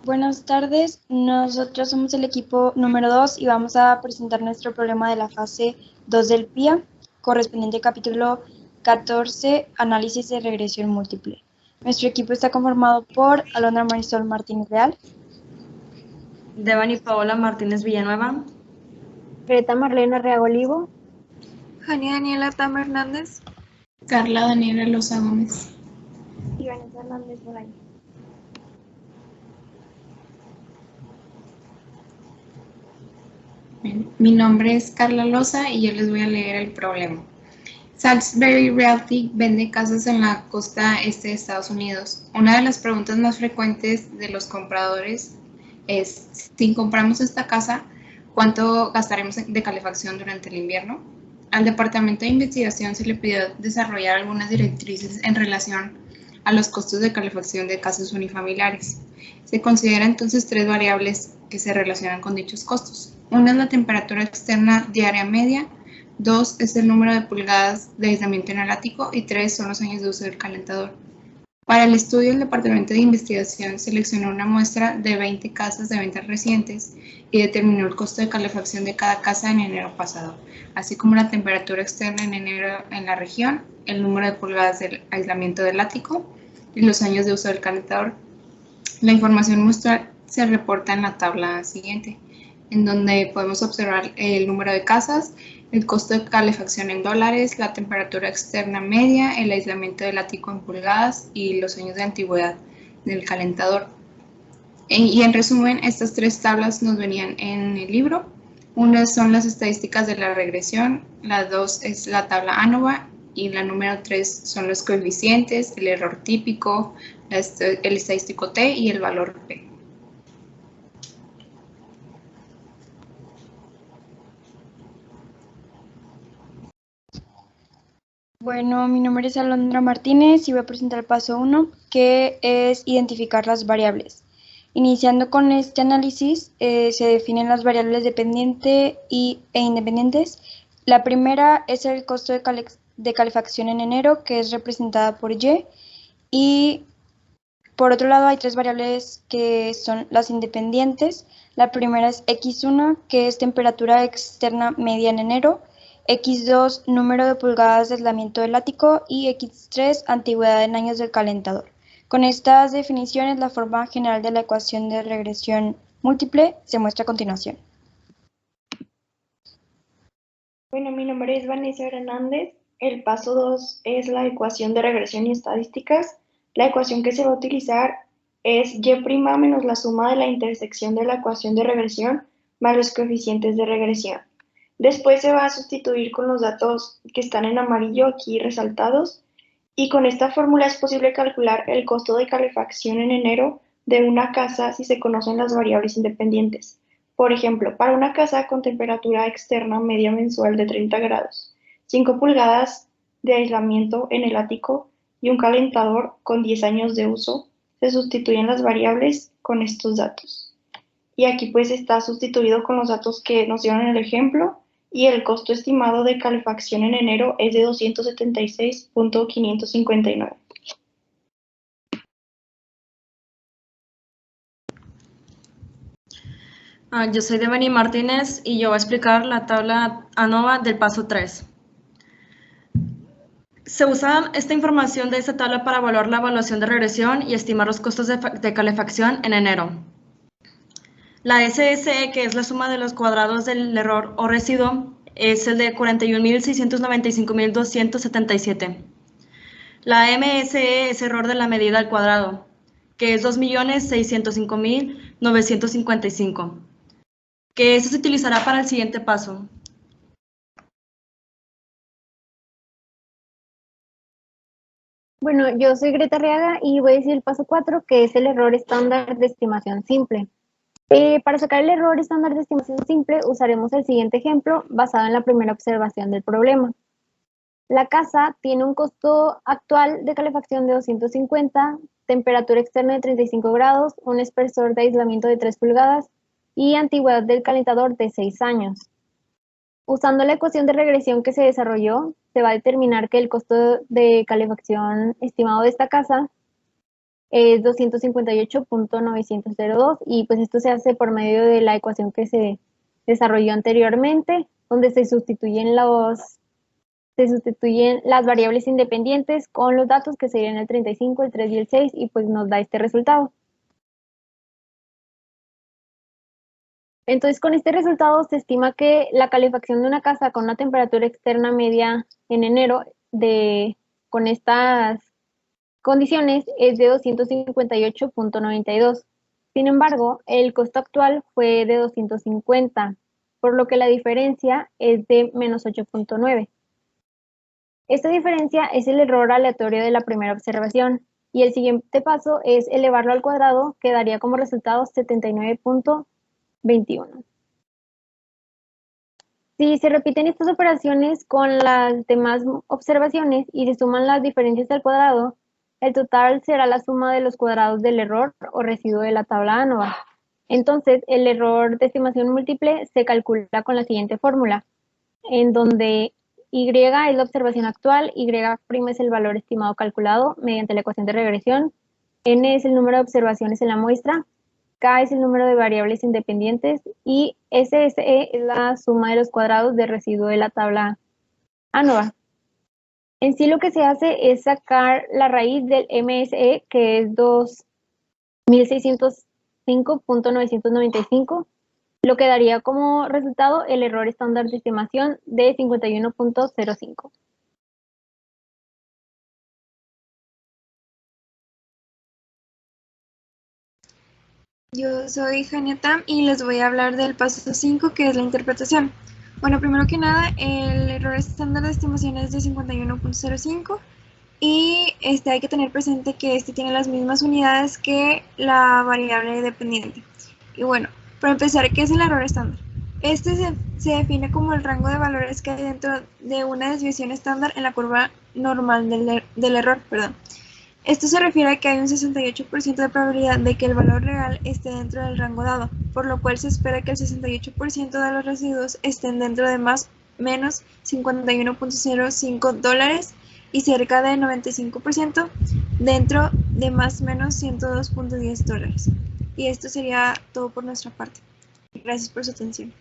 Buenas tardes, nosotros somos el equipo número 2 y vamos a presentar nuestro problema de la fase 2 del PIA, correspondiente al capítulo 14, análisis de regresión múltiple. Nuestro equipo está conformado por Alondra Marisol Martínez Real, Devani Paola Martínez Villanueva, Greta Marlena Reago Olivo, Jania Daniela Tama Hernández, Carla Daniela Loza Gómez y Vanessa Hernández Bolaño. Mi nombre es Carla Loza y yo les voy a leer el problema. Salisbury Realty vende casas en la costa este de Estados Unidos. Una de las preguntas más frecuentes de los compradores es, si compramos esta casa, ¿cuánto gastaremos de calefacción durante el invierno? Al Departamento de Investigación se le pidió desarrollar algunas directrices en relación a los costos de calefacción de casas unifamiliares. Se consideran entonces tres variables que se relacionan con dichos costos. Una es la temperatura externa diaria media, 2 es el número de pulgadas de aislamiento en el ático y 3 son los años de uso del calentador. Para el estudio, el Departamento de Investigación seleccionó una muestra de 20 casas de ventas recientes y determinó el costo de calefacción de cada casa en enero pasado, así como la temperatura externa en enero en la región, el número de pulgadas del aislamiento del ático y los años de uso del calentador. La información muestral se reporta en la tabla siguiente, en donde podemos observar el número de casas, el costo de calefacción en dólares, la temperatura externa media, el aislamiento del ático en pulgadas y los años de antigüedad del calentador. Y en resumen, estas tres tablas nos venían en el libro. Una son las estadísticas de la regresión, la 2 es la tabla ANOVA y la número 3 son los coeficientes, el error típico, el estadístico T y el valor P. Bueno, mi nombre es Alondra Martínez y voy a presentar el paso 1, que es identificar las variables. Iniciando con este análisis, se definen las variables dependientes e independientes. La primera es el costo de calefacción en enero, que es representada por Y, y por otro lado hay tres variables que son las independientes. La primera es X1, que es temperatura externa media en enero, X2, número de pulgadas de aislamiento del ático, y X3, antigüedad en años del calentador. Con estas definiciones, la forma general de la ecuación de regresión múltiple se muestra a continuación. Bueno, mi nombre es Vanessa Hernández. El paso 2 es la ecuación de regresión y estadísticas. La ecuación que se va a utilizar es y' menos la suma de la intersección de la ecuación de regresión más los coeficientes de regresión. Después se va a sustituir con los datos que están en amarillo aquí resaltados, y con esta fórmula es posible calcular el costo de calefacción en enero de una casa si se conocen las variables independientes. Por ejemplo, para una casa con temperatura externa media mensual de 30 grados, 5 pulgadas de aislamiento en el ático y un calentador con 10 años de uso, se sustituyen las variables con estos datos. Y aquí pues está sustituido con los datos que nos dieron en el ejemplo, y el costo estimado de calefacción en enero es de 276.559. Yo soy Devani Martínez y yo voy a explicar la tabla ANOVA del paso 3. Se usa esta información de esta tabla para evaluar la evaluación de regresión y estimar los costos de calefacción en enero. La SSE, que es la suma de los cuadrados del error o residuo, es el de 41.695.277. La MSE es error de la medida al cuadrado, que es 2.605.955, que eso se utilizará para el siguiente paso. Bueno, yo soy Greta Reaga y voy a decir el paso 4, que es el error estándar de estimación simple. Para sacar el error estándar de estimación simple, usaremos el siguiente ejemplo basado en la primera observación del problema. La casa tiene un costo actual de calefacción de 250, temperatura externa de 35 grados, un espesor de aislamiento de 3 pulgadas y antigüedad del calentador de 6 años. Usando la ecuación de regresión que se desarrolló, se va a determinar que el costo de calefacción estimado de esta casa es 258.902 y pues esto se hace por medio de la ecuación que se desarrolló anteriormente, donde se sustituyen las variables independientes con los datos que serían el 35, el 3 y el 6 y pues nos da este resultado. Entonces, con este resultado se estima que la calefacción de una casa con una temperatura externa media en enero con estas condiciones es de 258.92. Sin embargo, el costo actual fue de 250, por lo que la diferencia es de menos 8.9. Esta diferencia es el error aleatorio de la primera observación y el siguiente paso es elevarlo al cuadrado, que daría como resultado 79.21. Si se repiten estas operaciones con las demás observaciones y se suman las diferencias al cuadrado, el total será la suma de los cuadrados del error o residuo de la tabla ANOVA. Entonces, el error de estimación múltiple se calcula con la siguiente fórmula, en donde Y es la observación actual, Y' es el valor estimado calculado mediante la ecuación de regresión, N es el número de observaciones en la muestra, K es el número de variables independientes y SSE es la suma de los cuadrados de residuo de la tabla ANOVA. En sí lo que se hace es sacar la raíz del MSE, que es 2605.995, lo que daría como resultado el error estándar de estimación de 51.05. Yo soy Janiatam y les voy a hablar del paso 5, que es la interpretación. Bueno, primero que nada, el error estándar de estimación es de 51.05 y hay que tener presente que tiene las mismas unidades que la variable dependiente. Y bueno, para empezar, ¿qué es el error estándar? Se define como el rango de valores que hay dentro de una desviación estándar en la curva normal del error. Esto se refiere a que hay un 68% de probabilidad de que el valor real esté dentro del rango dado, por lo cual se espera que el 68% de los residuos estén dentro de más o menos $51.05 y cerca de 95% dentro de más o menos $102.10. Y esto sería todo por nuestra parte. Gracias por su atención.